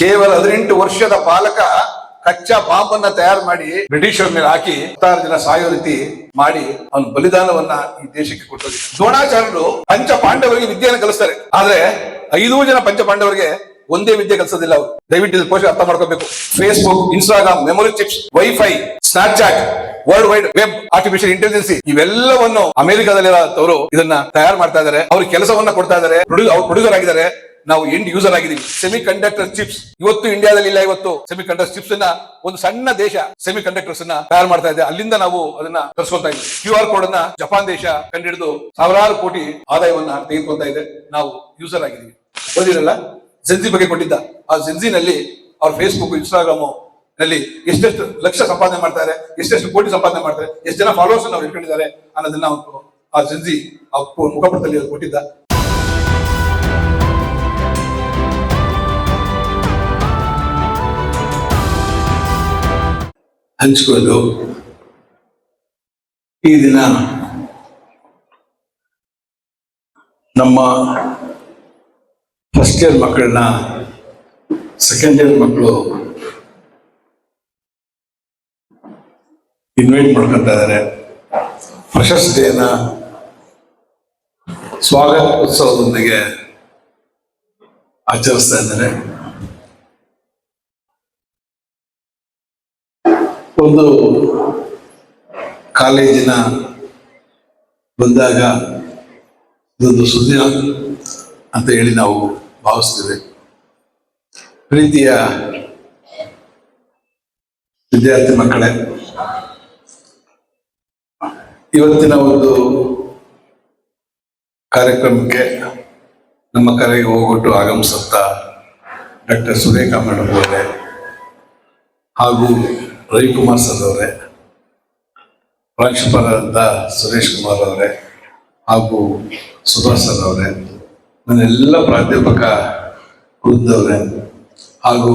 ಕೇವಲ 18 ವರ್ಷದ ಬಾಲಕ ಕಚ್ಚಾ ಬಾಂಬ್ ಅನ್ನ ತಯಾರು ಮಾಡಿ ಬ್ರಿಟಿಷರ ಮೇಲೆ ಹಾಕಿ 16 ಜನ ಸಾಯೋ ರೀತಿ ಮಾಡಿ ಅವನ ಬಲಿದಾನವನ್ನ ಈ ದೇಶಕ್ಕೆ ಕೊಟ್ಟರು. ದ್ರೋಣಾಚಾರ್ಯರು ಪಂಚ ಪಾಂಡವರಿಗೆ ವಿದ್ಯೆಯನ್ನು ಕಲಿಸ್ತಾರೆ, ಆದ್ರೆ 5 ಜನ ಪಂಚ ಪಾಂಡವರಿಗೆ ಒಂದೇ ವಿದ್ಯೆ ಕಲಿಸೋದಿಲ್ಲ ಅವರು. ದಯವಿಟ್ಟು ಇದು ಕೋಶ ಅರ್ಥ ಮಾಡ್ಕೋಬೇಕು. Facebook, Instagram, memory chips, wifi, Snapchat, world wide web, artificial intelligence ಇವೆಲ್ಲವನ್ನು ಅಮೆರಿಕಾದಲ್ಲಿರೋರು ಇದನ್ನ ತಯಾರು ಮಾಡ್ತಾ ಇದ್ದಾರೆ. ಅವ್ರಿಗೆ ಕೆಲಸವನ್ನ ಕೊಡ್ತಾ ಇದ್ದಾರೆ, ಅವ್ರು ಪ್ರೊಡ್ಯೂಸರ್ ಆಗಿದ್ದಾರೆ, ನಾವು ಎಂಡ್ ಯೂಸರ್ ಆಗಿದ್ದೀವಿ. ಸೆಮಿ ಕಂಡಕ್ಟರ್ ಚಿಪ್ಸ್ ಇವತ್ತು ಇಂಡಿಯಾದಲ್ಲಿ ಇಲ್ಲ. ಇವತ್ತು ಸೆಮಿ ಕಂಡಕ್ಟರ್ ಚಿಪ್ಸ್ ಅನ್ನ ಒಂದು ಸಣ್ಣ ದೇಶ ಸೆಮಿ ಕಂಡಕ್ಟರ್ಸ್ ಅನ್ನ ತಯಾರು ಮಾಡ್ತಾ ಇದೆ. ಅಲ್ಲಿಂದ ನಾವು ಅದನ್ನ ತರಿಸ್ಕೊತಾ ಇದ್ದೀವಿ. QR ಕೋಡ್ ಅನ್ನ ಜಪಾನ್ ದೇಶ ಕಂಡುಹಿಡಿದು ಸಾವಿರಾರು ಕೋಟಿ ಆದಾಯವನ್ನ ತೆಗೆದುಕೊಳ್ತಾ ಇದೆ. ನಾವು ಯೂಸರ್ ಆಗಿದ್ದೀವಿ. ಓದಿರಲ್ಲ ಜೆನ್ಜಿ ಬಗ್ಗೆ ಕೊಟ್ಟಿದ್ದ. ಆ ಜೆನ್ಜಿನಲ್ಲಿ ಅವ್ರ ಫೇಸ್ಬುಕ್, ಇನ್ಸ್ಟಾಗ್ರಾಮ್ ನಲ್ಲಿ ಎಷ್ಟೆಷ್ಟು ಲಕ್ಷ ಸಂಪಾದನೆ ಮಾಡ್ತಾರೆ, ಎಷ್ಟೆಷ್ಟು ಕೋಟಿ ಸಂಪಾದನೆ ಮಾಡ್ತಾರೆ, ಎಷ್ಟು ಜನ ಫಾಲೋವರ್ಸ್ ಅವ್ರು ಇಟ್ಕೊಂಡಿದ್ದಾರೆ ಅನ್ನೋದನ್ನ ಆ ಜೆನ್ಜಿ ಮುಖಪುಟದಲ್ಲಿ ಕೊಟ್ಟಿದ್ದ. ಹಂಚಿಕೊಂಡು ಈ ದಿನ ನಮ್ಮ ಫಸ್ಟ್ ಇಯರ್ ಮಕ್ಕಳನ್ನ ಸೆಕೆಂಡ್ ಇಯರ್ ಮಕ್ಕಳು ಇನ್ವೈಟ್ ಮಾಡ್ಕೊತಾ ಇದ್ದಾರೆ. ಪ್ರಶಸ್ತಿಯನ್ನ ಸ್ವಾಗತ ಉತ್ಸವದೊಂದಿಗೆ ಆಚರಿಸ್ತಾ ಇದ್ದಾರೆ. ಒಂದು ಕಾಲೇಜಿನ ಬಂದಾಗ ಇದೊಂದು ಸುದ್ದಿ ಅಂತ ಹೇಳಿ ನಾವು ಭಾವಿಸ್ತೇವೆ. ಪ್ರೀತಿಯ ವಿದ್ಯಾರ್ಥಿ ಮಕ್ಕಳೇ, ಇವತ್ತಿನ ಒಂದು ಕಾರ್ಯಕ್ರಮಕ್ಕೆ ನಮ್ಮ ಕರೆಗೆ ಹೋಗೊಟ್ಟು ಆಗಮಿಸುತ್ತ ಡಾಕ್ಟರ್ ಸುರೇಖಾ ಮೇಡಮ್ ಅವರೇ ಹಾಗೂ ರವಿಕುಮಾರ್ ಸರ್ ಅವರೇ, ಪ್ರಾಂಶುಪಾಲರಾದ ಸುರೇಶ್ ಕುಮಾರ್ ಅವರೇ ಹಾಗೂ ಸುಭಾಷ್ ಸರ್ ಅವರೇ, ನನ್ನೆಲ್ಲ ಪ್ರಾಧ್ಯಾಪಕ ವೃಂದವರೇ ಹಾಗೂ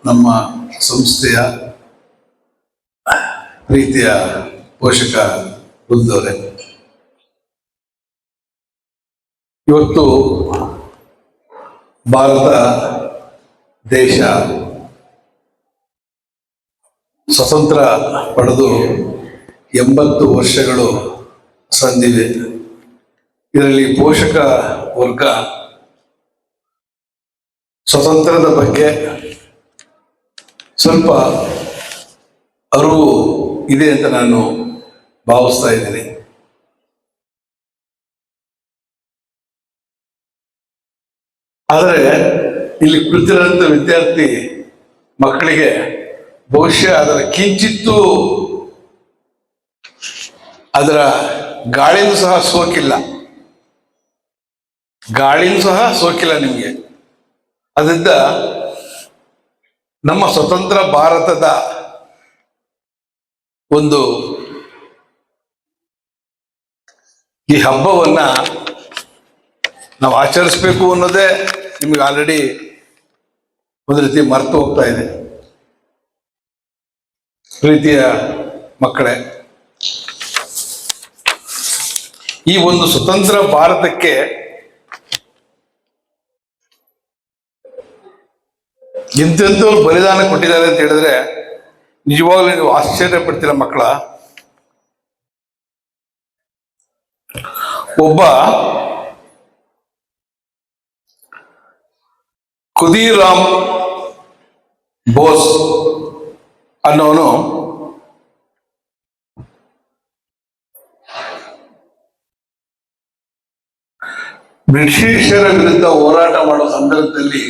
ನಮ್ಮ ಸಂಸ್ಥೆಯ ಪ್ರೀತಿಯ ಪೋಷಕ ವೃಂದವರೇ, ಇವತ್ತು ಭಾರತ ದೇಶ ಸ್ವತಂತ್ರ ಪಡೆದು 80 ವರ್ಷಗಳು ಸಂದಿವೆ. ಇದರಲ್ಲಿ ಪೋಷಕ ವರ್ಗ ಸ್ವತಂತ್ರದ ಬಗ್ಗೆ ಸ್ವಲ್ಪ ಅರಿವು ಇದೆ ಅಂತ ನಾನು ಭಾವಿಸ್ತಾ ಇದ್ದೀನಿ. ಆದರೆ ಇಲ್ಲಿ ಕುಳಿತಿರುವಂತ ವಿದ್ಯಾರ್ಥಿ ಮಕ್ಕಳಿಗೆ ಬಹುಶಃ ಅದರ ಕಿಂಚಿತ್ತೂ ಅದರ ಗಾಳಿನೂ ಸಹ ಸೋಕಿಲ್ಲ, ನಿಮಗೆ. ಅದರಿಂದ ನಮ್ಮ ಸ್ವತಂತ್ರ ಭಾರತದ ಒಂದು ಈ ಹಬ್ಬವನ್ನ ನಾವು ಆಚರಿಸ್ಬೇಕು ಅನ್ನೋದೇ ನಿಮಗೆ ಆಲ್ರೆಡಿ ಒಂದು ರೀತಿ ಮರೆತು ಹೋಗ್ತಾ ಇದೆ. ಪ್ರೀತಿಯ ಮಕ್ಕಳೇ, ಈ ಒಂದು ಸ್ವತಂತ್ರ ಭಾರತಕ್ಕೆ ಎಂತೆಂಥವ್ರು ಬಲಿದಾನ ಕೊಟ್ಟಿದ್ದಾರೆ ಅಂತ ಹೇಳಿದ್ರೆ ನಿಜವಾಗ್ಲೂ ನೀವು ಆಶ್ಚರ್ಯ ಪಡ್ತೀರ ಮಕ್ಕಳ. ಒಬ್ಬ ಖುದೀರಾಮ್ ಬೋಸ್ ಅನ್ನೋನು ಬ್ರಿಟಿಷರ ವಿರುದ್ಧ ಹೋರಾಟ ಮಾಡೋ ಸಂದರ್ಭದಲ್ಲಿ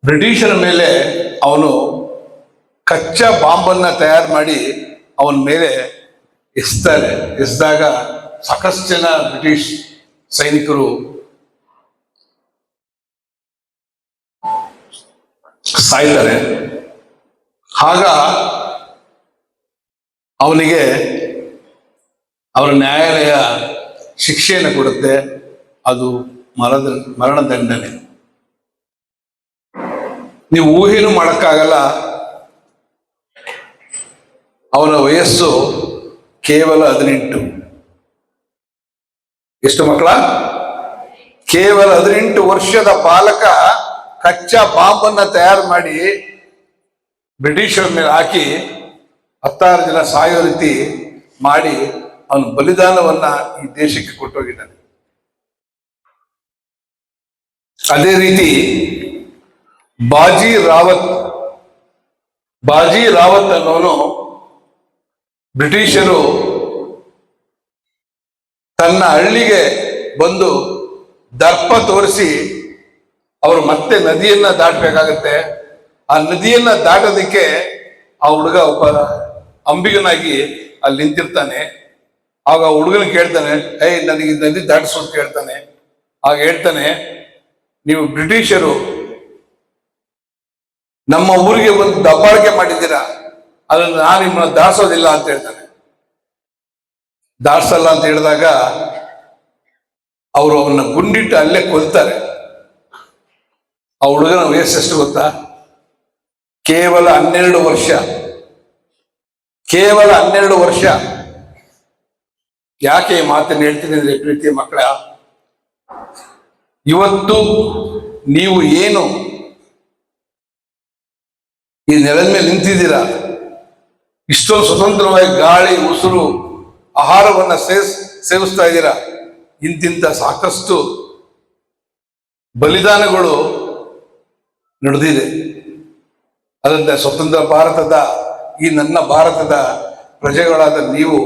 ಬ್ರಿಟಿಷರ ಮೇಲೆ ಅವನು ಕಚ್ಚಾ ಬಾಂಬನ್ನ ತಯಾರು ಮಾಡಿ ಅವನ ಮೇಲೆ ಎಸ್ದಾಗ ಸಾಕಷ್ಟು ಜನ ಬ್ರಿಟಿಷ್ ಸೈನಿಕರು ಸಾಯ್ತಾರೆ. ಆಗ ಅವನಿಗೆ ಅವರ ನ್ಯಾಯಾಲಯ ಶಿಕ್ಷೆಯನ್ನು ಕೊಡುತ್ತೆ. ಅದು ಮರಣದಂಡನೆ. ನೀವು ಊಹೆನೂ ಮಾಡಕ್ಕಾಗಲ್ಲ. ಅವನ ವಯಸ್ಸು ಕೇವಲ 18. ಎಷ್ಟು ಮಕ್ಕಳ? ಕೇವಲ 18 ವರ್ಷದ ಬಾಲಕ ಕಚ್ಚಾ ಬಾಂಬ್ ಅನ್ನ ತಯಾರು ಮಾಡಿ ಬ್ರಿಟಿಷರ ಮೇಲೆ ಹಾಕಿ 16 ಜನ ಸಾಯೋ ರೀತಿ ಮಾಡಿ ಅವನು ಬಲಿದಾನವನ್ನ ಈ ದೇಶಕ್ಕೆ ಕೊಟ್ಟೋಗಿದ್ದಾನೆ. ಅದೇ ರೀತಿ ಬಾಜಿ ರಾವತ್ ಅನ್ನೋನು ಬ್ರಿಟಿಷರು ತನ್ನ ಹಳ್ಳಿಗೆ ಬಂದು ದರ್ಪ ತೋರಿಸಿ ಅವರು ಮತ್ತೆ ನದಿಯನ್ನ ದಾಟಬೇಕಾಗತ್ತೆ. ಆ ನದಿಯನ್ನ ದಾಟೋದಕ್ಕೆ ಆ ಹುಡುಗ ಒಬ್ಬ ಅಂಬಿಗನಾಗಿ ಅಲ್ಲಿ ನಿಂತಿರ್ತಾನೆ. ಆಗ ಹುಡುಗನ ಕೇಳ್ತಾನೆ, ನನಗೆ ನದಿ ದಾಟಿಸೋದು ಕೇಳ್ತಾನೆ. ಆಗ ಹೇಳ್ತಾನೆ, ನೀವು ಬ್ರಿಟಿಷರು ನಮ್ಮ ಊರಿಗೆ ಒಂದು ದಬ್ಬಾಳಿಕೆ ಮಾಡಿದ್ದೀರಾ, ಅದನ್ನು ನಾನು ನಿಮ್ಮನ್ನ ದಾಟಿಸೋದಿಲ್ಲ ಅಂತ ಹೇಳ್ತಾನೆ. ದಾಟಿಸಲ್ಲ ಅಂತ ಹೇಳಿದಾಗ ಅವರು ಅವನ್ನ ಗುಂಡಿಟ್ಟು ಅಲ್ಲೇ ಕೊಲ್ತಾರೆ. ಆ ಹುಡುಗನ ವಯಸ್ಸೆಷ್ಟು ಗೊತ್ತಾ? ಕೇವಲ 12 ವರ್ಷ. ಕೇವಲ 12 ವರ್ಷ. ಯಾಕೆ ಈ ಮಾತನ್ನು ಹೇಳ್ತೀನಿ ಅಂದ್ರೆ, ಪ್ರೀತಿಯ ಮಕ್ಕಳ, ಇವತ್ತು ನೀವು ಏನು ಈ ನೆಲದ ಮೇಲೆ ನಿಂತಿದ್ದೀರಾ, ಇಷ್ಟೊಂದು ಸ್ವತಂತ್ರವಾಗಿ ಗಾಳಿ, ಉಸಿರು, ಆಹಾರವನ್ನ ಸೇವಿಸ್ತಾ ಇದ್ದೀರಾ. ಇಂತಿಂತ ಸಾಕಷ್ಟು ಬಲಿದಾನಗಳು ನಡೆದಿದೆ. ಅದರಿಂದ ಸ್ವತಂತ್ರ ಭಾರತದ ಈ ನನ್ನ ಭಾರತದ ಪ್ರಜೆಗಳಾದ ನೀವು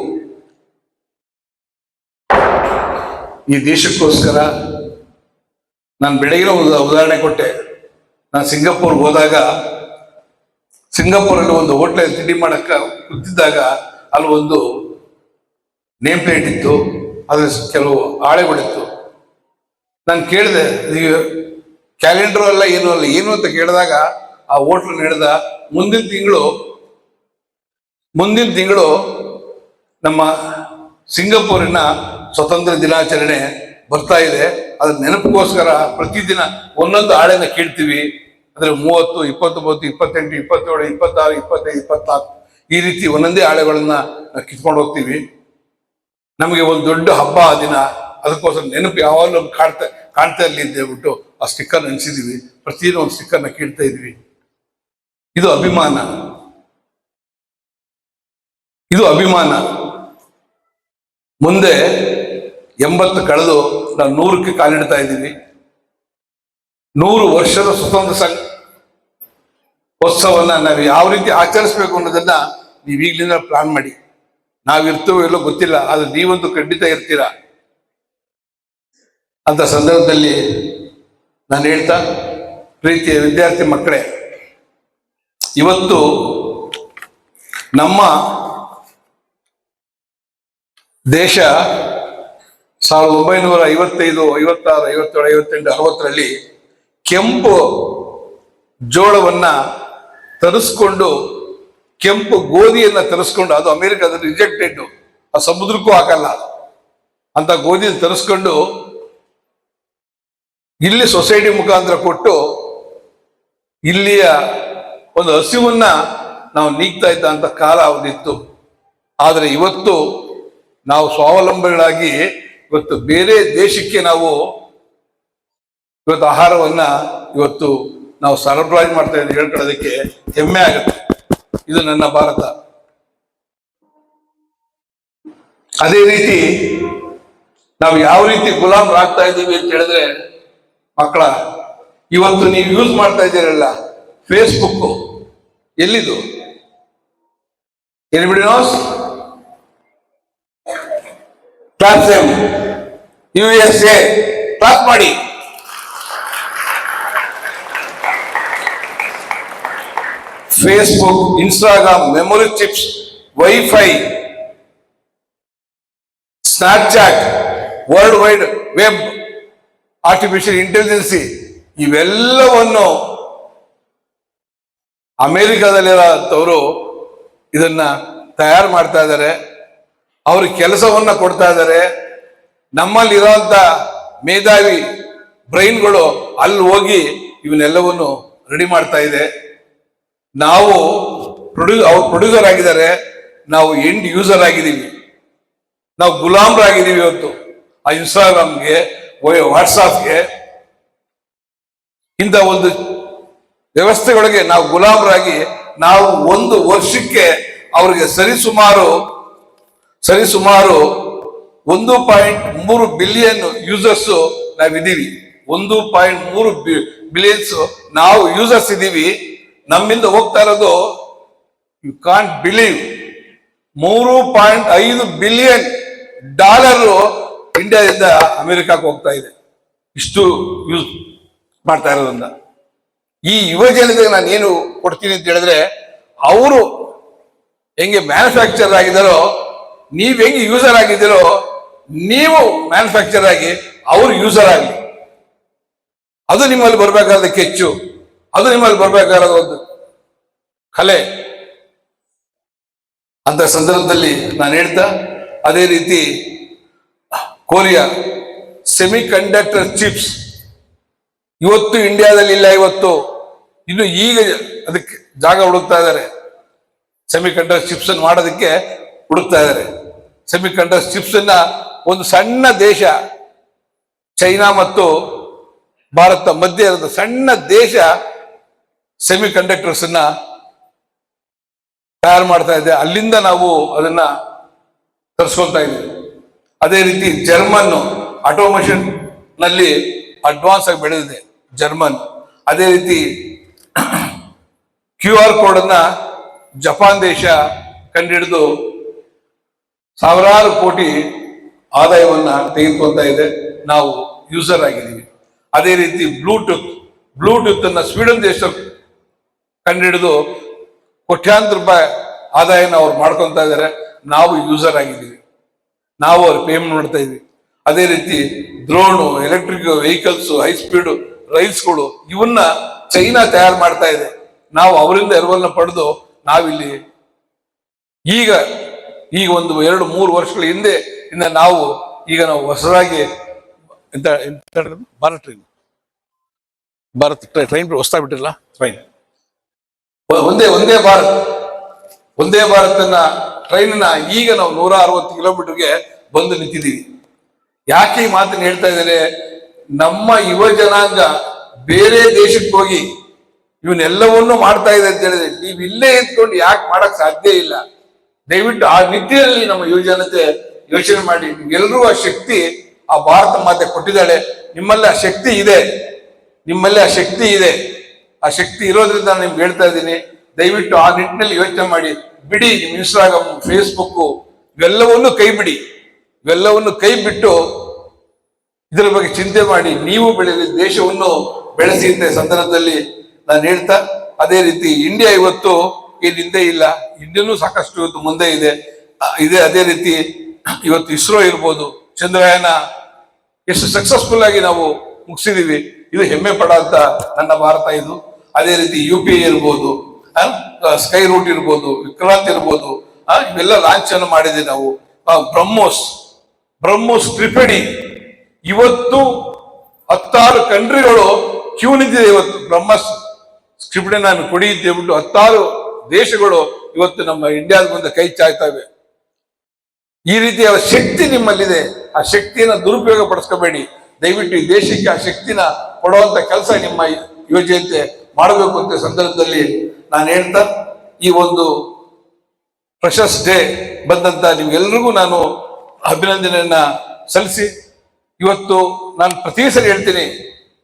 ಈ ದೇಶಕ್ಕೋಸ್ಕರ, ನಾನು ಬೆಳಗಿನ ಒಂದು ಉದಾಹರಣೆ ಕೊಟ್ಟೆ. ನಾನು ಸಿಂಗಾಪುರ್ಗೆ ಹೋದಾಗ, ಸಿಂಗಾಪುರಲ್ಲಿ ಒಂದು ಹೋಟ್ಲಲ್ಲಿ ತಿಂಡಿ ಮಾಡಕ್ಕ ಕೂತಿದ್ದಾಗ ಅಲ್ಲಿ ಒಂದು ನೇಮ್ ಪ್ಲೇಟ್ ಇತ್ತು, ಅದ್ರ ಕೆಲವು ಹಾಳೆಗಳಿತ್ತು. ನಾನು ಕೇಳಿದೆ, ಕ್ಯಾಲೆಂಡರ್ ಅಲ್ಲ ಏನು ಅಲ್ಲ ಏನು ಅಂತ ಕೇಳಿದಾಗ ಆ ಹೋಟ್ಲ್ ಹೇಳಿದ, ಮುಂದಿನ ತಿಂಗಳು ನಮ್ಮ ಸಿಂಗಾಪುರಿನ ಸ್ವತಂತ್ರ ದಿನಾಚರಣೆ ಬರ್ತಾ ಇದೆ. ಅದ್ರ ನೆನಪಿಗೋಸ್ಕರ ಪ್ರತಿದಿನ ಒಂದೊಂದು ಹಾಳೆನ ಕೇಳ್ತೀವಿ. ಅಂದ್ರೆ 30, 29, 28, 27, 26, 25, 24 ಈ ರೀತಿ ಒಂದೊಂದೇ ಹಾಳೆಗಳನ್ನ ಕಿತ್ಕೊಂಡು ಹೋಗ್ತೀವಿ. ನಮಗೆ ಒಂದು ದೊಡ್ಡ ಹಬ್ಬ ಆ ದಿನ, ಅದಕ್ಕೋಸ್ಕರ ನೆನಪು ಯಾವಾಗಲೂ ಕಾಣ್ತಾ ಇರಲಿ ಅಂತ ಹೇಳ್ಬಿಟ್ಟು ಆ ಸ್ಟಿಕ್ಕರ್ ನೆನೆಸಿದೀವಿ. ಪ್ರತಿದಿನ ಒಂದು ಸ್ಟಿಕ್ಕರ್ನ ಕೀಳ್ತಾ ಇದ್ವಿ. ಇದು ಅಭಿಮಾನ. ಮುಂದೆ 80 ಕಳೆದು ನಾವು 100ಕ್ಕೆ ಕಾಲಿಡ್ತಾ ಇದ್ದೀವಿ. 100 ವರ್ಷದ ಸ್ವತಂತ್ರ ಉತ್ಸವನ್ನ ನಾವು ಯಾವ ರೀತಿ ಆಚರಿಸ್ಬೇಕು ಅನ್ನೋದನ್ನ ನೀವು ಈಗಲಿಂದ ಪ್ಲಾನ್ ಮಾಡಿ. ನಾವಿರ್ತೇವೋ ಎಲ್ಲೋ ಗೊತ್ತಿಲ್ಲ, ಆದ್ರೆ ನೀವಂತೂ ಖಂಡಿತ ಇರ್ತೀರಾ. ಅಂತ ಸಂದರ್ಭದಲ್ಲಿ ನಾನು ಹೇಳ್ತಾ, ಪ್ರೀತಿಯ ವಿದ್ಯಾರ್ಥಿ ಮಕ್ಕಳೇ, ಇವತ್ತು ನಮ್ಮ ದೇಶ 1955, 56, 57, 58, 60ರಲ್ಲಿ ಕೆಂಪು ಜೋಳವನ್ನ ತರಿಸ್ಕೊಂಡು, ಕೆಂಪು ಗೋಧಿಯನ್ನ ತರಿಸ್ಕೊಂಡು, ಅದು ಅಮೆರಿಕದಲ್ಲಿ ರಿಜೆಕ್ಟೆಡ್, ಆ ಸಮುದ್ರಕ್ಕೂ ಹಾಕಲ್ಲ ಅಂತ ಗೋಧಿಯನ್ನು ತರಿಸ್ಕೊಂಡು ಇಲ್ಲಿ ಸೊಸೈಟಿ ಮುಖಾಂತರ ಕೊಟ್ಟು ಇಲ್ಲಿಯ ಒಂದು ಹಸಿವನ್ನ ನಾವು ನೀಗ್ತಾ ಇದ್ದ ಅಂತ ಕಾಲ ಅವಧಿತ್ತು. ಆದರೆ ಇವತ್ತು ನಾವು ಸ್ವಾವಲಂಬಿಗಳಾಗಿ ಇವತ್ತು ಬೇರೆ ದೇಶಕ್ಕೆ ನಾವು ಇವತ್ತು ಆಹಾರವನ್ನ ಇವತ್ತು ನಾವು ಸರಬರಾಜು ಮಾಡ್ತಾ ಇದ್ದೀವಿ. ಹೇಳ್ಕೊಳ್ಳೋದಕ್ಕೆ ಹೆಮ್ಮೆ ಆಗುತ್ತೆ. ಇದು ನನ್ನ ಭಾರತ. ಅದೇ ರೀತಿ ನಾವು ಯಾವ ರೀತಿ ಗುಲಾಮರಾಗ್ತಾ ಇದ್ದೀವಿ ಅಂತ ಹೇಳಿದ್ರೆ, ಮಕ್ಕಳ, ಇವತ್ತು ನೀವು ಯೂಸ್ ಮಾಡ್ತಾ ಇದ್ದೀರಲ್ಲ ಫೇಸ್ಬುಕ್, ಎಲ್ಲಿದು? Anybody knows? Class USA class ಮಾಡಿ. Facebook, Instagram, memory chips, wifi, Snapchat, world wide web, artificial intelligence, ಇವೆಲ್ಲವನ್ನು ಅಮೆರಿಕದಲ್ಲಿರೋಂಥವರು ಇದನ್ನ ತಯಾರು ಮಾಡ್ತಾ ಇದ್ದಾರೆ. ಅವ್ರಿಗೆ ಕೆಲಸವನ್ನ ಕೊಡ್ತಾ ಇದ್ದಾರೆ. ನಮ್ಮಲ್ಲಿರೋಂಥ ಮೇಧಾವಿ ಬ್ರೈನ್ಗಳು ಅಲ್ಲಿ ಹೋಗಿ ಇವನ್ನೆಲ್ಲವನ್ನು ರೆಡಿ ಮಾಡ್ತಾ ಇದೆ. ನಾವು ಅವ್ರು ಪ್ರೊಡ್ಯೂಸರ್ ಆಗಿದ್ದಾರೆ, ನಾವು ಎಂಡ್ ಯೂಸರ್ ಆಗಿದ್ದೀವಿ. ನಾವು ಗುಲಾಮರಾಗಿದ್ದೀವಿ ಇವತ್ತು ಆ ಇನ್ಸ್ಟಾಗ್ರಾಮ್ಗೆ, ವಾಟ್ಸಾಪ್ಗೆ. ಇಂಥ ಒಂದು ವ್ಯವಸ್ಥೆಗಳಿಗೆ ನಾವು ಗುಲಾಮರಾಗಿ ನಾವು ಒಂದು ವರ್ಷಕ್ಕೆ ಅವರಿಗೆ ಸರಿಸುಮಾರು 1.3 ಬಿಲಿಯನ್ ಯೂಸರ್ಸ್ ನಾವಿದ್ದೀವಿ. 1.3 ಬಿಲಿಯನ್ಸ್ ನಾವು ಯೂಸರ್ಸ್ ಇದ್ದೀವಿ. ನಮ್ಮಿಂದ ಹೋಗ್ತಾ ಇರೋದು ಯು ಕಾಂಟ್ ಬಿಲೀವ್ $3.5 ಬಿಲಿಯನ್ ಇಂಡಿಯಾದಿಂದ ಅಮೆರಿಕಕ್ಕೆ ಹೋಗ್ತಾ ಇದೆ. ಇಷ್ಟು ಯೂಸ್ ಮಾಡ್ತಾ ಇರೋದ್ರಿಂದ ಈ ಯುವ ಜನತೆಗೆ ನಾನು ಏನು ಕೊಡ್ತೀನಿ ಅಂತ ಹೇಳಿದ್ರೆ, ಅವರು ಹೆಂಗೆ ಮ್ಯಾನುಫ್ಯಾಕ್ಚರ್ ಆಗಿದ್ದಾರೋ, ನೀವ್ ಹೆಂಗೆ ಯೂಸರ್ ಆಗಿದ್ದೀರೋ, ನೀವು ಮ್ಯಾನುಫ್ಯಾಕ್ಚರ್ ಆಗಿ ಅವರು ಯೂಸರ್ ಆಗಲಿ. ಅದು ನಿಮ್ಮಲ್ಲಿ ಬರ್ಬೇಕಾದ ಕೆಚ್ಚು, ಅದು ನಿಮ್ಮಲ್ಲಿ ಬರ್ಬೇಕಾದ ಒಂದು ಕಲೆ ಅಂತ ಸಂದರ್ಭದಲ್ಲಿ ನಾನು ಹೇಳ್ತಾ, ಅದೇ ರೀತಿ ಕೊರಿಯಾ ಸೆಮಿ ಕಂಡಕ್ಟರ್ ಚಿಪ್ಸ್ ಇವತ್ತು ಇಂಡಿಯಾದಲ್ಲಿ ಇಲ್ಲ. ಇನ್ನು ಈಗ ಅದಕ್ಕೆ ಜಾಗ ಹುಡುಕ್ತಾ ಇದ್ದಾರೆ. ಸೆಮಿ ಕಂಡಕ್ಟರ್ ಚಿಪ್ಸ್ ಅನ್ನು ಮಾಡೋದಕ್ಕೆ ಹುಡುಕ್ತಾ ಇದ್ದಾರೆ. ಸೆಮಿ ಕಂಡಕ್ಟರ್ ಚಿಪ್ಸ್ ಅನ್ನ ಒಂದು ಸಣ್ಣ ದೇಶ, ಚೈನಾ ಮತ್ತು ಭಾರತ ಮಧ್ಯೆ ಇರೋದು ಸಣ್ಣ ದೇಶ ಸೆಮಿ ಕಂಡಕ್ಟರ್ಸ್ ಅನ್ನ ತಯಾರು ಮಾಡ್ತಾ ಇದೆ. ಅಲ್ಲಿಂದ ನಾವು ಅದನ್ನ ತರಿಸ್ಕೊಳ್ತಾ ಇದ್ದೀವಿ. ಅದೇ ರೀತಿ ಜರ್ಮನ್ ಆಟೋಮೇಷನ್ ನಲ್ಲಿ ಅಡ್ವಾನ್ಸ್ ಆಗಿ ಬೆಳೆದಿದೆ ಜರ್ಮನ್. ಅದೇ ರೀತಿ QR ಕೋಡ್ ಅನ್ನ ಜಪಾನ್ ದೇಶ ಕಂಡುಹಿಡಿದು ಸಾವಿರಾರು ಕೋಟಿ ಆದಾಯವನ್ನ ತೆಗೆದುಕೊಳ್ತಾ ಇದೆ. ನಾವು ಯೂಸರ್ ಆಗಿದ್ದೀವಿ. ಅದೇ ರೀತಿ ಬ್ಲೂಟೂತ್ ಅನ್ನ ಸ್ವೀಡನ್ ದೇಶ ಕಂಡುಹಿಡಿದು ಕೋಟ್ಯಾಂತರ ರೂಪಾಯಿ ಆದಾಯನ ಅವ್ರು ಮಾಡ್ಕೊತಾ ಇದ್ದಾರೆ. ನಾವು ಯೂಸರ್ ಆಗಿದ್ದೀವಿ. ನಾವು ಅವ್ರ ಪೇಮೆಂಟ್ ಮಾಡ್ತಾ ಇದ್ವಿ. ಅದೇ ರೀತಿ drone, electric vehicles, high speed ರೈಲ್ಸ್ಗಳು ಇವನ್ನ ಚೈನಾ ತಯಾರು ಮಾಡ್ತಾ ಇದೆ. ನಾವು ಅವರಿಂದ ಎರವನ್ನ ಪಡೆದು ನಾವಿಲ್ಲಿ ಈಗ ಒಂದು 2-3 ವರ್ಷಗಳ ಹಿಂದೆ ನಾವು ಹೊಸದಾಗಿ ಭಾರತ್ ಟ್ರೈನ್ ಹೊಸ್ತಾ ಬಿಟ್ಟಿರಲ್ಲ ಟ್ರೈನ್, ಒಂದೇ ಭಾರತ್ ಟ್ರೈನ್ ಈಗ ನಾವು 160 ಕಿಲೋಮೀಟರ್ಗೆ ಬಂದು ನಿಂತಿದ್ದೀವಿ. ಯಾಕೆ ಈ ಮಾತನ್ನು ಹೇಳ್ತಾ ಇದ್ದಾರೆ? ನಮ್ಮ ಯುವ ಜನಾಂಗ ಬೇರೆ ದೇಶಕ್ಕೆ ಹೋಗಿ ಇವನ್ನೆಲ್ಲವನ್ನೂ ಮಾಡ್ತಾ ಇದೆ ಅಂತ ಹೇಳಿದ್ರೆ ನೀವು ಇಲ್ಲೇ ಇದ್ಕೊಂಡು ಯಾಕೆ ಮಾಡಕ್ ಸಾಧ್ಯ ಇಲ್ಲ? ದಯವಿಟ್ಟು ಆ ನಿಟ್ಟಿನಲ್ಲಿ ನಮ್ಮ ಯುವ ಜನತೆ ಯೋಚನೆ ಮಾಡಿ. ನಿಮ್ಗೆಲ್ಲರೂ ಆ ಶಕ್ತಿ ಆ ಭಾರತ ಮಾತೆ ಕೊಟ್ಟಿದ್ದಾಳೆ. ನಿಮ್ಮಲ್ಲಿ ಆ ಶಕ್ತಿ ಇದೆ, ಆ ಶಕ್ತಿ ಇರೋದ್ರಿಂದ ನಾನು ನಿಮ್ಗೆ ಹೇಳ್ತಾ ಇದ್ದೀನಿ. ದಯವಿಟ್ಟು ಆ ನಿಟ್ಟಿನಲ್ಲಿ ಯೋಚನೆ ಮಾಡಿ. ಬಿಡಿ ನಿಮ್ ಇನ್ಸ್ಟಾಗ್ರಾಮ್, ಫೇಸ್ಬುಕ್ ಇವೆಲ್ಲವನ್ನು ಕೈ ಬಿಟ್ಟು ಇದರ ಬಗ್ಗೆ ಚಿಂತೆ ಮಾಡಿ ನೀವು ಬೆಳೆದಿ, ದೇಶವನ್ನು ಬೆಳೆಸಿ ಅಂತ ಸಂದರ್ಭದಲ್ಲಿ ನಾನು ಹೇಳ್ತಾ, ಅದೇ ರೀತಿ ಇಂಡಿಯಾ ಇವತ್ತು ಏನು ಹಿಂದೆ ಇಲ್ಲ, ಇಂಡಿಯಾನು ಸಾಕಷ್ಟು ಇವತ್ತು ಮುಂದೆ ಇದೆ. ಅದೇ ರೀತಿ ಇವತ್ತು ಇಸ್ರೋ ಇರ್ಬೋದು, ಚಂದ್ರಯಾನ ಎಷ್ಟು ಸಕ್ಸಸ್ಫುಲ್ ಆಗಿ ನಾವು ಮುಗಿಸಿದೀವಿ. ಇದು ಹೆಮ್ಮೆ ಪಡೋಂತ ನನ್ನ ಭಾರತ ಇದು. ಅದೇ ರೀತಿ UPI ಇರ್ಬೋದು, ಸ್ಕೈ ರೂಟ್ ಇರ್ಬೋದು, ವಿಕ್ರಾಂತ್ ಇರ್ಬೋದು, ಇವೆಲ್ಲ ಲಾಂಚ್ ಅನ್ನು ಮಾಡಿದ್ವಿ ನಾವು. ಬ್ರಹ್ಮೋಸ್ ತ್ರಿಪಡಿ ಇವತ್ತು 16 ಕಂಟ್ರಿಗಳು ಕ್ಯೂ ನಿಂತಿದೆ. ಇವತ್ತು ಬ್ರಹ್ಮಸ್ ತ್ರಿಪಡಿ ನಾನು ಕೊಡಿ ಅಂತ ಹೇಳ್ಬಿಟ್ಟು 16 ದೇಶಗಳು ಇವತ್ತು ನಮ್ಮ ಇಂಡಿಯಾದ ಮುಂದೆ ಕೈ ಚಾಯ್ತವೆ. ಈ ರೀತಿಯ ಶಕ್ತಿ ನಿಮ್ಮಲ್ಲಿದೆ. ಆ ಶಕ್ತಿಯನ್ನ ದುರುಪಯೋಗ ಪಡಿಸ್ಕೋಬೇಡಿ. ದಯವಿಟ್ಟು ಈ ದೇಶಕ್ಕೆ ಆ ಶಕ್ತಿನ ಕೊಡುವಂತ ಕೆಲಸ ನಿಮ್ಮ ಯೋಜನೆ ಮಾಡಬೇಕು ಅಂತ ಸಂದರ್ಭದಲ್ಲಿ ನಾನು ಹೇಳ್ತಾ, ಈ ಒಂದು ಫ್ರೆಷರ್ಸ್ ಡೇ ಬಂದಂತ ನಿಮ್ಗೆಲ್ರಿಗೂ ನಾನು ಅಭಿನಂದನೆಯನ್ನ ಸಲ್ಲಿಸಿ, ಇವತ್ತು ನಾನು ಪ್ರತಿ ಸರಿ ಹೇಳ್ತೀನಿ,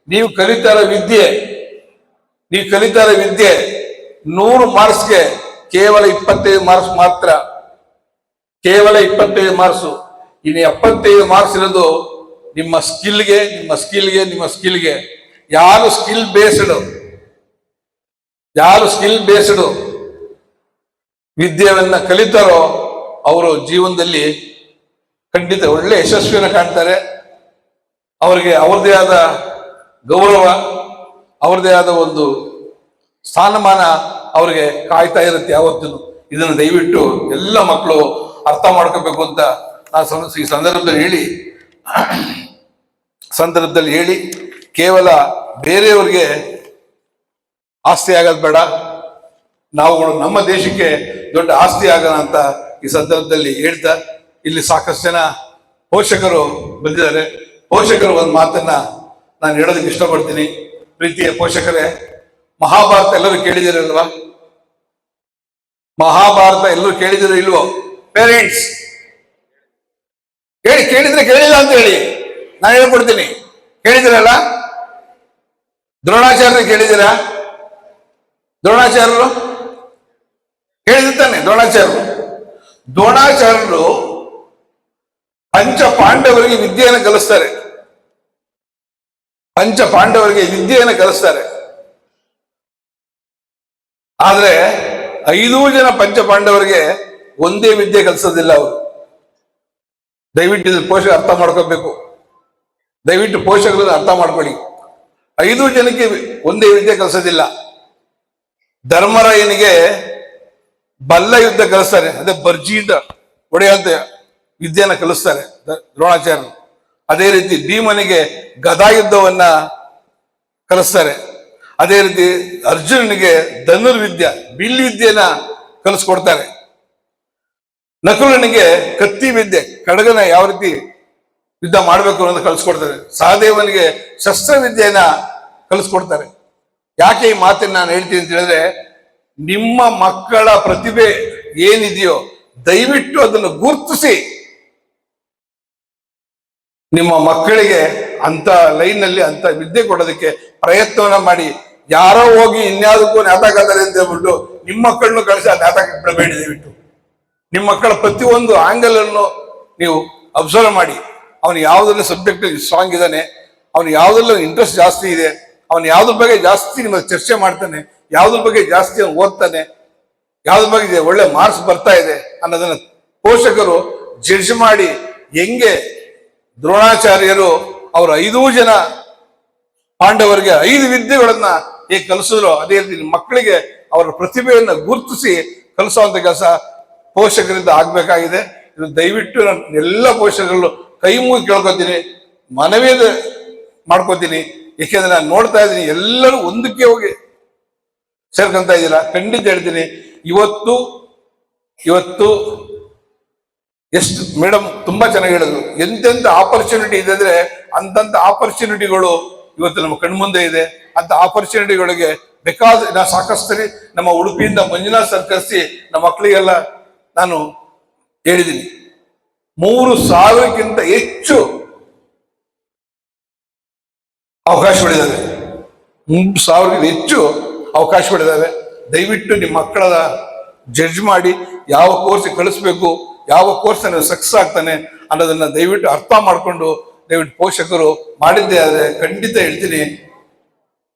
ನೀವು ಕಲಿತಾ ಇರೋ ವಿದ್ಯೆ 100 ಮಾರ್ಕ್ಸ್ಗೆ ಕೇವಲ 25 ಮಾರ್ಕ್ಸ್ ಮಾತ್ರ. ಕೇವಲ 25 ಮಾರ್ಕ್ಸ್. ಇನ್ನು 75 ಮಾರ್ಕ್ಸ್ ಇರೋದು ನಿಮ್ಮ ಸ್ಕಿಲ್ಗೆ. ಯಾರು ಸ್ಕಿಲ್ ಬೇಸ್ಡ್ ವಿದ್ಯೆಯನ್ನ ಕಲಿತಾರೋ ಅವರು ಜೀವನದಲ್ಲಿ ಖಂಡಿತ ಒಳ್ಳೆ ಯಶಸ್ವಿಯನ್ನು ಕಾಣ್ತಾರೆ. ಅವರಿಗೆ ಅವ್ರದೇ ಆದ ಗೌರವ, ಅವ್ರದೇ ಆದ ಒಂದು ಸ್ಥಾನಮಾನ ಅವ್ರಿಗೆ ಕಾಯ್ತಾ ಇರುತ್ತೆ ಯಾವತ್ತೂ. ಇದನ್ನು ದಯವಿಟ್ಟು ಎಲ್ಲ ಮಕ್ಕಳು ಅರ್ಥ ಮಾಡ್ಕೋಬೇಕು ಅಂತ ನಾನು ಈ ಸಂದರ್ಭದಲ್ಲಿ ಹೇಳಿ ಕೇವಲ ಬೇರೆಯವ್ರಿಗೆ ಆಸ್ತಿ ಆಗೋದು ಬೇಡ, ನಾವುಗಳು ನಮ್ಮ ದೇಶಕ್ಕೆ ದೊಡ್ಡ ಆಸ್ತಿ ಆಗೋಣ ಅಂತ ಈ ಸಂದರ್ಭದಲ್ಲಿ ಹೇಳ್ತಾ, ಇಲ್ಲಿ ಸಾಕಷ್ಟು ಜನ ಪೋಷಕರು ಬಂದಿದ್ದಾರೆ. ಪೋಷಕರು ಒಂದು ಮಾತನ್ನ ನಾನು ಹೇಳೋದಕ್ಕೆ ಇಷ್ಟಪಡ್ತೀನಿ. ಪ್ರೀತಿಯ ಪೋಷಕರೇ, ಮಹಾಭಾರತ ಎಲ್ಲರೂ ಕೇಳಿದಿರಲ್ವಾ? ಮಹಾಭಾರತ ಎಲ್ಲರೂ ಕೇಳಿದಿರೋ ಇಲ್ವೋ? ಪೇರೆಂಟ್ಸ್ ಹೇಳಿ, ಕೇಳಿದ್ರೆ ಕೇಳಿಲ್ಲ ಅಂತ ಹೇಳಿ, ನಾನು ಹೇಳ್ಕೊಡ್ತೀನಿ. ಕೇಳಿದಿರಲ್ಲ? ದ್ರೋಣಾಚಾರ್ಯರು ಕೇಳಿದಿರಾ? ದ್ರೋಣಾಚಾರ್ಯರು ಕೇಳಿದ್ದಾನೆ. ದ್ರೋಣಾಚಾರ್ಯರು ಪಂಚ ಪಾಂಡವರಿಗೆ ವಿದ್ಯೆಯನ್ನು ಕಲಿಸ್ತಾರೆ. ಆದ್ರೆ 5 ಜನ ಪಂಚ ಪಾಂಡವರಿಗೆ ಒಂದೇ ವಿದ್ಯೆ ಕಲಿಸೋದಿಲ್ಲ ಅವರು. ದಯವಿಟ್ಟು ಪೋಷಕರು ಅರ್ಥ ಮಾಡ್ಕೋಬೇಕು. ದಯವಿಟ್ಟು ಪೋಷಕರನ್ನು ಅರ್ಥ ಮಾಡ್ಕೊಳ್ಳಿ. 5 ಜನಕ್ಕೆ ಒಂದೇ ವಿದ್ಯೆ ಕಲಿಸೋದಿಲ್ಲ. ಧರ್ಮರಾಯನಿಗೆ ಬಲ್ಲ ಯುದ್ಧ ಕಲಿಸ್ತಾರೆ, ಅದೇ ಬರ್ಜಿಯಿಂದ ಹೊಡೆಯುವಂತ ವಿದ್ಯೆಯನ್ನು ಕಲಿಸ್ತಾರೆ ದ್ರೋಣಾಚಾರ್ಯರು. ಅದೇ ರೀತಿ ಭೀಮನಿಗೆ ಗದಾ ಯುದ್ಧವನ್ನ ಕಲಿಸ್ತಾರೆ. ಅದೇ ರೀತಿ ಅರ್ಜುನನಿಗೆ ಧನುರ್ವಿದ್ಯ ಬಿಲ್ ವಿದ್ಯೆನ ಕಲಿಸ್ಕೊಡ್ತಾರೆ. ನಕುಲನಿಗೆ ಕತ್ತಿ ವಿದ್ಯೆ, ಖಡ್ಗನ ಯಾವ ರೀತಿ ಯುದ್ಧ ಮಾಡಬೇಕು ಅನ್ನೋದು ಕಲಿಸ್ಕೊಡ್ತಾರೆ. ಸಹದೇವನಿಗೆ ಶಸ್ತ್ರವಿದ್ಯೆಯನ್ನ ಕಲಿಸ್ಕೊಡ್ತಾರೆ. ಯಾಕೆ ಈ ಮಾತನ್ನ ನಾನು ಹೇಳ್ತೀನಿ ಅಂತ ಹೇಳಿದ್ರೆ, ನಿಮ್ಮ ಮಕ್ಕಳ ಪ್ರತಿಭೆ ಏನಿದೆಯೋ ದಯವಿಟ್ಟು ಅದನ್ನು ಗುರುತಿಸಿ ನಿಮ್ಮ ಮಕ್ಕಳಿಗೆ ಅಂತ ಲೈನ್ನಲ್ಲಿ ಅಂತ ವಿದ್ಯೆ ಕೊಡೋದಕ್ಕೆ ಪ್ರಯತ್ನವನ್ನ ಮಾಡಿ. ಯಾರೋ ಹೋಗಿ ಇನ್ಯಾವುದಕ್ಕೂ ನೇತಾಕತ್ತಾರೆ ಅಂತ ಹೇಳ್ಬಿಟ್ಟು ನಿಮ್ಮ ಮಕ್ಕಳನ್ನು ಕಳಿಸಿ ಆ ನೇತಾಕ ಬಿಡಬೇಡಿ. ದಯವಿಟ್ಟು ನಿಮ್ಮ ಮಕ್ಕಳ ಪ್ರತಿಯೊಂದು ಆಂಗಲ್ ಅನ್ನು ನೀವು ಅಬ್ಸರ್ವ್ ಮಾಡಿ. ಅವನು ಯಾವುದ್ರಲ್ಲಿ ಸಬ್ಜೆಕ್ಟ್ ಸ್ಟ್ರಾಂಗ್ ಇದ್ದಾನೆ, ಅವನು ಯಾವುದ್ರಲ್ಲಿ ಇಂಟ್ರೆಸ್ಟ್ ಜಾಸ್ತಿ ಇದೆ, ಅವನು ಯಾವ್ದ್ರ ಬಗ್ಗೆ ಜಾಸ್ತಿ ನಿಮಗೆ ಚರ್ಚೆ ಮಾಡ್ತಾನೆ, ಯಾವ್ದ್ರ ಬಗ್ಗೆ ಜಾಸ್ತಿ ಅವನು ಓದ್ತಾನೆ, ಯಾವ್ದ್ರ ಬಗ್ಗೆ ಒಳ್ಳೆ ಮಾರ್ಕ್ಸ್ ಬರ್ತಾ ಇದೆ ಅನ್ನೋದನ್ನ ಪೋಷಕರು ಜಡ್ಜ್ ಮಾಡಿ. ಹೆಂಗೆ ದ್ರೋಣಾಚಾರ್ಯರು ಅವರು 5 ಜನ ಪಾಂಡವರಿಗೆ 5 ವಿದ್ಯೆಗಳನ್ನ ಹೇಗೆ ಕಲಿಸಿದ್ರು, ಅದೇ ರೀತಿ ಮಕ್ಕಳಿಗೆ ಅವರ ಪ್ರತಿಭೆಯನ್ನ ಗುರುತಿಸಿ ಕಲಿಸುವಂತ ಕೆಲಸ ಪೋಷಕರಿಂದ ಆಗ್ಬೇಕಾಗಿದೆ. ಇದು ದಯವಿಟ್ಟು ನಾನು ಎಲ್ಲ ಪೋಷಕರು ಕೈ ಮುಗಿ ಕೇಳ್ಕೊತೀನಿ, ಮನವಿ ಮಾಡ್ಕೋತೀನಿ. ಏಕೆಂದ್ರೆ ನಾನು ನೋಡ್ತಾ ಇದ್ದೀನಿ ಎಲ್ಲರೂ ಒಂದಕ್ಕೆ ಹೋಗಿ ಸೇರ್ಕೊಂತ ಇದ್ದೀರಾ. ಖಂಡಿತ ಹೇಳ್ತೀನಿ, ಇವತ್ತು ಎಷ್ಟು ಮೇಡಮ್ ತುಂಬಾ ಚೆನ್ನಾಗಿ ಹೇಳಿದ್ರು. ಎಂತೆಂತ ಆಪರ್ಚುನಿಟಿ ಇದೆ ಅಂದ್ರೆ ಅಂತಂತ ಆಪರ್ಚುನಿಟಿಗಳು ಇವತ್ತು ನಮ್ಮ ಕಣ್ಮುಂದೆ ಇದೆ. ಅಂತ ಆಪರ್ಚುನಿಟಿಗಳಿಗೆ ಬೇಕಾದ ನಾ ಸಾಕಷ್ಟು ಸರಿ ನಮ್ಮ ಉಡುಪಿಯಿಂದ ಮಂಜುನಾಥ್ ಸರ್ ಕರೆಸಿ ನಮ್ಮ ಮಕ್ಕಳಿಗೆಲ್ಲ ನಾನು ಹೇಳಿದ್ದೀನಿ. 3,000ಕ್ಕಿಂತ ಹೆಚ್ಚು ಅವಕಾಶಗಳಿದ್ದಾವೆ. 3,000ಕ್ಕಿಂತ ಹೆಚ್ಚು ಅವಕಾಶಗಳಿದ್ದಾವೆ. ದಯವಿಟ್ಟು ನಿಮ್ಮ ಮಕ್ಕಳ ಜಡ್ಜ್ ಮಾಡಿ ಯಾವ ಕೋರ್ಸ್ ಕಳಿಸ್ಬೇಕು, ಯಾವ ಕೋರ್ಸ್ ಸಕ್ಸಸ್ ಆಗ್ತಾನೆ ಅನ್ನೋದನ್ನ ದಯವಿಟ್ಟು ಅರ್ಥ ಮಾಡಿಕೊಂಡು ದಯವಿಟ್ಟು ಪೋಷಕರು ಮಾಡಿದ್ದೇ ಆದರೆ ಖಂಡಿತ ಹೇಳ್ತೀನಿ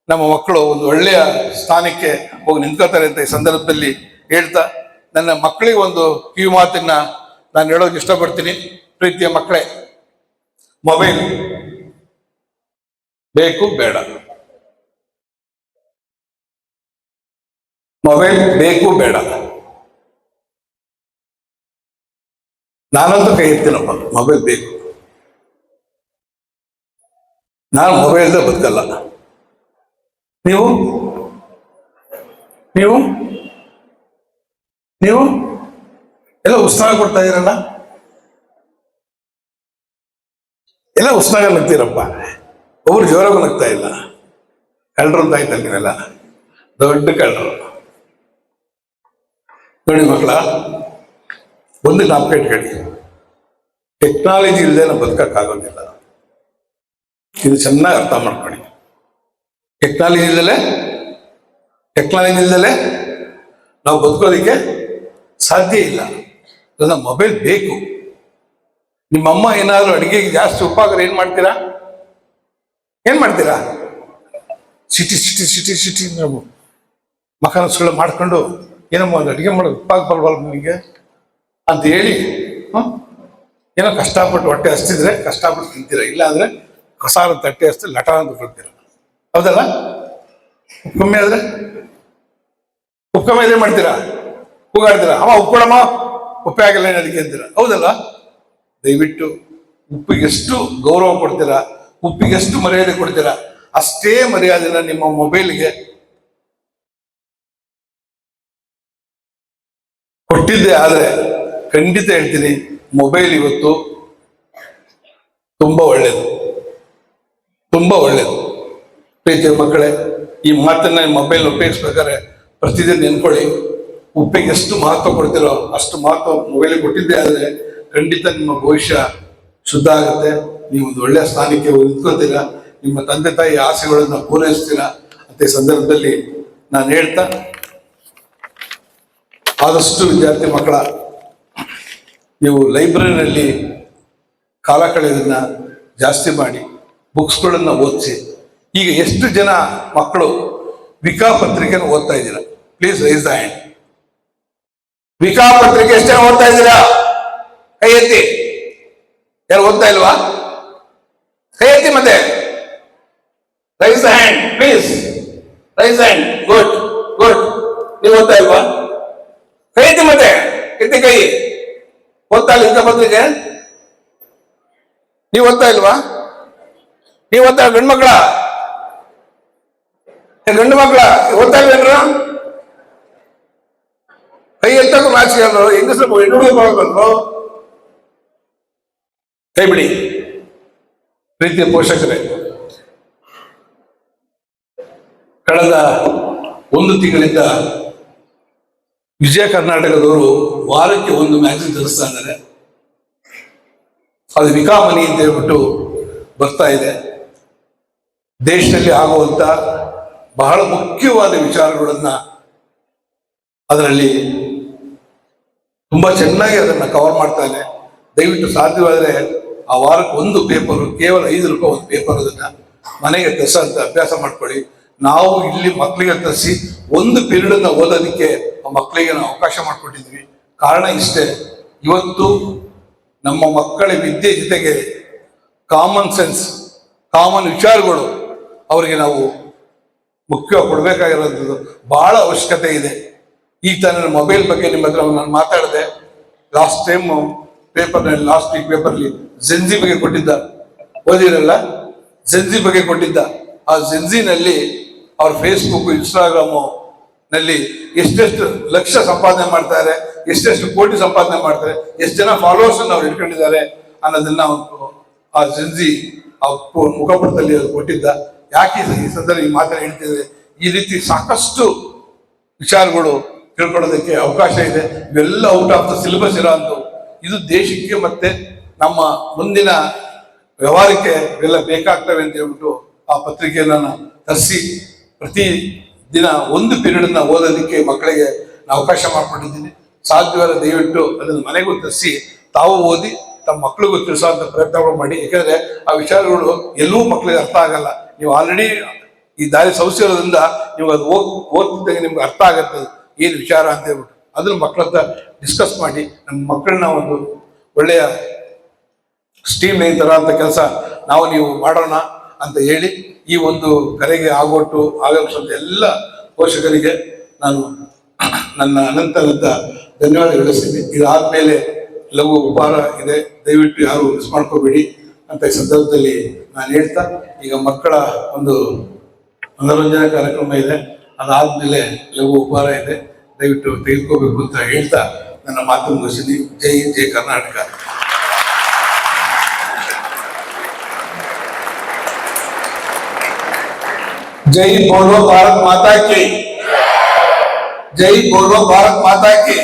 ನಮ್ಮ ಮಕ್ಕಳು ಒಂದು ಒಳ್ಳೆಯ ಸ್ಥಾನಕ್ಕೆ ಹೋಗಿ ನಿಂತ್ಕೋತಾರೆ ಅಂತ ಈ ಸಂದರ್ಭದಲ್ಲಿ ಹೇಳ್ತಾ, ನನ್ನ ಮಕ್ಕಳಿಗೆ ಒಂದು ಕಿವಿ ಮಾತನ್ನ ನಾನು ಹೇಳೋಕೆ ಇಷ್ಟಪಡ್ತೀನಿ. ಪ್ರೀತಿಯ ಮಕ್ಕಳೇ, ಮೊಬೈಲ್ ಬೇಕು ಬೇಡ? ಮೊಬೈಲ್ ಬೇಕು ಬೇಡ? ನಾನಂತೂ ಕೈ ಎತ್ತೀನಪ್ಪ, ಮೊಬೈಲ್ ಬೇಕು. ನಾನು ಮೊಬೈಲ್ದ ಬದುಕಲ್ಲ. ನೀವು ನೀವು ನೀವು ಎಲ್ಲ ಉತ್ಸಾಹ ಕೊಡ್ತಾ ಇರಲ್ಲ, ಎಲ್ಲ ಉತ್ಸಾಹ ನಗ್ತೀರಪ್ಪ. ಒಬ್ರು ಜೋರಾಗೂ ನಗ್ತಾ ಇಲ್ಲ. ಕಳ್ಳರು ಅಂತ ಆಯ್ತಲ್ಲ ನೀವೆಲ್ಲ, ದೊಡ್ಡ ಕಳ್ಳರು. ನೋಡಿ ಮಕ್ಕಳ, ಒಂದು ಜ್ಞಾಪಕ ಇಟ್ಕೊಳ್ಳಿ, ಟೆಕ್ನಾಲಜಿ ಇಲ್ಲದೆ ನಾವು ಬದುಕಕ್ಕಾಗೋದಿಲ್ಲ. ಇದು ಚೆನ್ನಾಗಿ ಅರ್ಥ ಮಾಡ್ಕೊಳ್ಳಿ. ಟೆಕ್ನಾಲಜಿ ಇಲ್ದಲೆ ನಾವು ಬದುಕೋದಕ್ಕೆ ಸಾಧ್ಯ ಇಲ್ಲ. ಅದನ್ನ ಮೊಬೈಲ್ ಬೇಕು. ನಿಮ್ಮಮ್ಮ ಏನಾದ್ರು ಅಡಿಗೆಗೆ ಜಾಸ್ತಿ ಉಪ್ಪಾಗ್ರೆ ಏನ್ ಮಾಡ್ತೀರಾ? ಸಿಟಿ ನಾವು ಮಕ್ಕಳ ಸುಳ್ಳು ಮಾಡ್ಕೊಂಡು ಏನಮ್ಮ ಅಡಿಗೆ ಮಾಡೋದು ಉಪ್ಪಾಗ ಬರಬಾರ್ದು ನಿಮಗೆ ಅಂತ ಹೇಳಿ ಏನೋ ಕಷ್ಟಪಟ್ಟು ಹೊಟ್ಟೆ ಹಸ್ತಿದ್ರೆ ಕಷ್ಟಪಟ್ಟು ತಿಂತೀರ, ಇಲ್ಲ ಅಂದ್ರೆ ಕಸಾರ ತಟ್ಟೆ ಹಸ್ತಿ ಲಟ ಅಂತ ಕೊಡ್ತೀರ. ಹೌದಲ್ಲ? ಉಪ್ಪು ಕಮ್ಮಿ ಇದ್ರೆ ಮಾಡ್ತೀರಾ, ಕೂಗಾಡ್ತೀರಾ, ಅಮ್ಮ ಉಪ್ಪು ಕೊಡಮ್ಮ, ಉಪ್ಪೆ ಆಗಿಲ್ಲ ಅದಕ್ಕೆ ಅಂತೀರ. ಹೌದಲ್ಲ? ದಯವಿಟ್ಟು ಉಪ್ಪಿಗೆಷ್ಟು ಗೌರವ ಕೊಡ್ತೀರಾ, ಉಪ್ಪಿಗೆಷ್ಟು ಮರ್ಯಾದೆ ಕೊಡ್ತೀರಾ, ಅಷ್ಟೇ ಮರ್ಯಾದೆನ ನಿಮ್ಮ ಮೊಬೈಲ್ಗೆ ಕೊಟ್ಟಿದ್ದೆ. ಆದ್ರೆ ಖಂಡಿತ ಹೇಳ್ತೀನಿ, ಮೊಬೈಲ್ ಇವತ್ತು ತುಂಬಾ ಒಳ್ಳೇದು. ಪ್ರೀತಿಯ ಮಕ್ಕಳೇ, ಈ ಮಾತನ್ನ ಮೊಬೈಲ್ ಉಪಯೋಗಿಸ್ಬೇಕಾದ್ರೆ ಪ್ರತಿದಿನ ನೆನ್ಕೊಳ್ಳಿ. ಉಪ್ಪಿಗೆ ಎಷ್ಟು ಮಹತ್ವ ಕೊಡ್ತೀರೋ ಅಷ್ಟು ಮಹತ್ವ ಮೊಬೈಲ್ ಕೊಟ್ಟಿದ್ದೇ ಆದರೆ ಖಂಡಿತ ನಿಮ್ಮ ಭವಿಷ್ಯ ಶುದ್ಧ ಆಗುತ್ತೆ. ನೀವು ಒಂದು ಒಳ್ಳೆಯ ಸ್ಥಾನಕ್ಕೆ ನಿಂತ್ಕೋತೀರಾ, ನಿಮ್ಮ ತಂದೆ ತಾಯಿ ಆಸೆಗಳನ್ನು ಪೂರೈಸ್ತೀರಾ ಅಂತ ಈ ಸಂದರ್ಭದಲ್ಲಿ ನಾನು ಹೇಳ್ತಾ, ಆದಷ್ಟು ವಿದ್ಯಾರ್ಥಿ ಮಕ್ಕಳ ನೀವು ಲೈಬ್ರರಿನಲ್ಲಿ ಕಾಲ ಕಳೆಯೋದನ್ನ ಜಾಸ್ತಿ ಮಾಡಿ, ಬುಕ್ಸ್ಗಳನ್ನು ಓದಿಸಿ. ಈಗ ಎಷ್ಟು ಜನ ಮಕ್ಕಳು ವಿಕಾ ಪತ್ರಿಕೆಯನ್ನು ಓದ್ತಾ ಇದ್ದೀರಾ? Please raise the hand. ವಿಕಾ ಪತ್ರಿಕೆ ಎಷ್ಟು ಜನ ಓದ್ತಾ ಇದ್ದೀರಾ? ಕೈ ಎತ್ತಿ. ಯಾರು ಓದ್ತಾ ಇಲ್ವಾ? ಕೈ ಎತ್ತಿ ಮತ್ತೆ. Raise the hand please. Raise the hand. Good good. ನೀವು ಓದ್ತಾ ಇಲ್ವಾ? ಕೈ ಎತ್ತಿ ಮತ್ತೆ. ಎತ್ತಿ ಕೈ. ಓದ್ತಾ ಇಲ್ಲ ವಿಕಾ ಪತ್ರಿಕೆ? ನೀವು ಓದ್ತಾ ಇಲ್ವಾ? ನೀವು ಓದ್ತಾ ಗಂಡು ಮಕ್ಕಳ? ಗಂಡು ಮಕ್ಕಳ ಓದ್ತಾ ಇಲ್ವೇನ್ರು? ಕೈ ಎತ್ತಕ್ಕೂ ನಾಚಿಕೆಗಳು ಹೆಂಗಸರು ಹೆಣ್ಣು ಕೈ ಬಿಡಿ. ಪ್ರೀತಿಯ ಪೋಷಕರೇ, ಕಳೆದ 1 ತಿಂಗಳಿಂದ ವಿಜಯ ಕರ್ನಾಟಕದವರು ವಾರಕ್ಕೆ 1 ಮ್ಯಾಗಝಿನ್ ತರಿಸ್ತಾ ಇದ್ದಾರೆ. ಅದು ವಿಕಾಮನಿ ಅಂತ ಹೇಳ್ಬಿಟ್ಟು ಬರ್ತಾ ಇದೆ. ದೇಶದಲ್ಲಿ ಆಗುವಂತ ಬಹಳ ಮುಖ್ಯವಾದ ವಿಚಾರಗಳನ್ನ ಅದರಲ್ಲಿ ತುಂಬಾ ಚೆನ್ನಾಗಿ ಅದನ್ನ ಕವರ್ ಮಾಡ್ತಾನೆ. ದಯವಿಟ್ಟು ಸಾಧ್ಯವಾದರೆ ಆ ವಾರಕ್ಕೆ 1 ಪೇಪರು, ಕೇವಲ 5 ರೂಪಾಯಿ 1 ಪೇಪರ್, ಅದನ್ನ ಮನೆಗೆ ತರಿಸಂತ ಅಭ್ಯಾಸ ಮಾಡ್ಕೊಳ್ಳಿ. ನಾವು ಇಲ್ಲಿ ಮಕ್ಕಳಿಗೆ ತರಿಸಿ 1 ಪೀರಿಯಡ್ ಓದೋದಕ್ಕೆ ಆ ಮಕ್ಕಳಿಗೆ ನಾವು ಅವಕಾಶ ಮಾಡಿಕೊಟ್ಟಿದ್ವಿ. ಕಾರಣ ಇಷ್ಟೇ, ಇವತ್ತು ನಮ್ಮ ಮಕ್ಕಳ ವಿದ್ಯೆ ಜೊತೆಗೆ ಕಾಮನ್ ಸೆನ್ಸ್, ಕಾಮನ್ ವಿಚಾರಗಳು ಅವರಿಗೆ ನಾವು ಮುಖ್ಯವಾಗಿ ಕೊಡಬೇಕಾಗಿರೋದು ಬಹಳ ಅವಶ್ಯಕತೆ ಇದೆ. ಈಗ ತಾನೇ ಮೊಬೈಲ್ ಬಗ್ಗೆ ನಿಮ್ಮ ಹತ್ರ ನಾನು ಮಾತಾಡಿದೆ. ಲಾಸ್ಟ್ ಟೈಮ್ ಪೇಪರ್ನಲ್ಲಿ, ಲಾಸ್ಟ್ ವೀಕ್ ಪೇಪರ್ಲಿ ಜೆನ್ಜಿ ಬಗ್ಗೆ ಕೊಟ್ಟಿದ್ದ, ಓದಿರಲ್ಲ? ಜೆನ್ಜಿ ಬಗ್ಗೆ ಕೊಟ್ಟಿದ್ದ. ಆ ಜೆನ್ಜಿನಲ್ಲಿ ಅವ್ರ ಫೇಸ್ಬುಕ್, ಇನ್ಸ್ಟಾಗ್ರಾಮು ನಲ್ಲಿ ಎಷ್ಟೆಷ್ಟು ಲಕ್ಷ ಸಂಪಾದನೆ ಮಾಡ್ತಾರೆ, ಎಷ್ಟೆಷ್ಟು ಕೋಟಿ ಸಂಪಾದನೆ ಮಾಡ್ತಾರೆ, ಎಷ್ಟು ಜನ ಫಾಲೋವರ್ಸ್ ಅನ್ನು ಅವ್ರು ಇಟ್ಕೊಂಡಿದ್ದಾರೆ ಅನ್ನೋದನ್ನ ಆ ಜೆನ್ಜಿ ಆ ಮುಖಪುಟದಲ್ಲಿ ಅದು ಕೊಟ್ಟಿದ್ದ. ಯಾಕೆ ಈ ಸಂದರ್ಭ ಈ ಮಾತನ್ನು ಹೇಳ್ತಿದ್ರೆ, ಈ ರೀತಿ ಸಾಕಷ್ಟು ವಿಚಾರಗಳು ತಿಳ್ಕೊಳ್ಳೋದಕ್ಕೆ ಅವಕಾಶ ಇದೆ. ಇವೆಲ್ಲ ಔಟ್ ಆಫ್ ದ ಸಿಲೆಬಸ್ ಇರೋ ಅಂಥವು. ಇದು ದೇಶಕ್ಕೆ ಮತ್ತೆ ನಮ್ಮ ಮುಂದಿನ ವ್ಯವಹಾರಕ್ಕೆ ಇವೆಲ್ಲ ಬೇಕಾಗ್ತವೆ ಅಂತ ಹೇಳ್ಬಿಟ್ಟು ಆ ಪತ್ರಿಕೆಯನ್ನು ತರಿಸಿ ಪ್ರತಿ ದಿನ 1 ಪೀರಿಯಡ್ ಓದೋದಕ್ಕೆ ಮಕ್ಕಳಿಗೆ ಅವಕಾಶ ಮಾಡಿಕೊಟ್ಟಿದ್ದೀನಿ. ಸಾಧ್ಯವಾದ ದಯವಿಟ್ಟು ಅದನ್ನು ಮನೆಗೂ ತರಿಸಿ ತಾವು ಓದಿ ತಮ್ಮ ಮಕ್ಕಳಿಗೂ ತಿಳಿಸುವಂತ ಪ್ರಯತ್ನಗಳು ಮಾಡಿ. ಯಾಕಂದ್ರೆ ಆ ವಿಚಾರಗಳು ಎಲ್ಲವೂ ಮಕ್ಕಳಿಗೆ ಅರ್ಥ ಆಗಲ್ಲ. ನೀವು ಆಲ್ರೆಡಿ ಈ ದಾರಿ ಸವಿಸಿರೋದ್ರಿಂದ ನೀವು ಅದು ಓದ್ತಿದ್ದಾಗ ನಿಮ್ಗೆ ಅರ್ಥ ಆಗತ್ತೆ ಏನು ವಿಚಾರ ಅಂತ ಹೇಳ್ಬಿಟ್ಟು. ಅದನ್ನ ಮಕ್ಕಳ ಹತ್ರ ಡಿಸ್ಕಸ್ ಮಾಡಿ ನಮ್ಮ ಮಕ್ಕಳನ್ನ ಒಂದು ಒಳ್ಳೆಯ ಸ್ಟೀಮ್ ಲೈನ್ ತರ ಅಂತ ಕೆಲಸ ನೀವು ಮಾಡೋಣ ಅಂತ ಹೇಳಿ ಈ ಒಂದು ಕರೆಗೆ ಆಗಮಿಸುವಂತ ಎಲ್ಲ ಪೋಷಕರಿಗೆ ನಾನು ನನ್ನ ಅನಂತ ಧನ್ಯವಾದ ಹೇಳಿಸ್ತೀನಿ. ಇದಾದ್ಮೇಲೆ ಲಘು ಉಪಹಾರ ಇದೆ, ದಯವಿಟ್ಟು ಯಾರು ಮಿಸ್ ಮಾಡ್ಕೋಬೇಡಿ ಅಂತ ಈ ಸಂದರ್ಭದಲ್ಲಿ ನಾನು ಹೇಳ್ತಾ, ಈಗ ಮಕ್ಕಳ ಒಂದು ಮನೋರಂಜನಾ ಕಾರ್ಯಕ್ರಮ ಇದೆ, ಅದಾದ್ಮೇಲೆ ಲಘು ಉಪಹಾರ ಇದೆ, ದಯವಿಟ್ಟು ತೆಗೆದುಕೋಬೇಕು ಅಂತ ಹೇಳ್ತಾ ನನ್ನ ಮಾತು ಮುಗಿಸ್ತೀನಿ. ಜೈ ಜೈ ಕರ್ನಾಟಕ. जय बोलो भारत माता की, जय बोलो भारत माता की,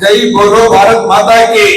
जय बोलो भारत माता की।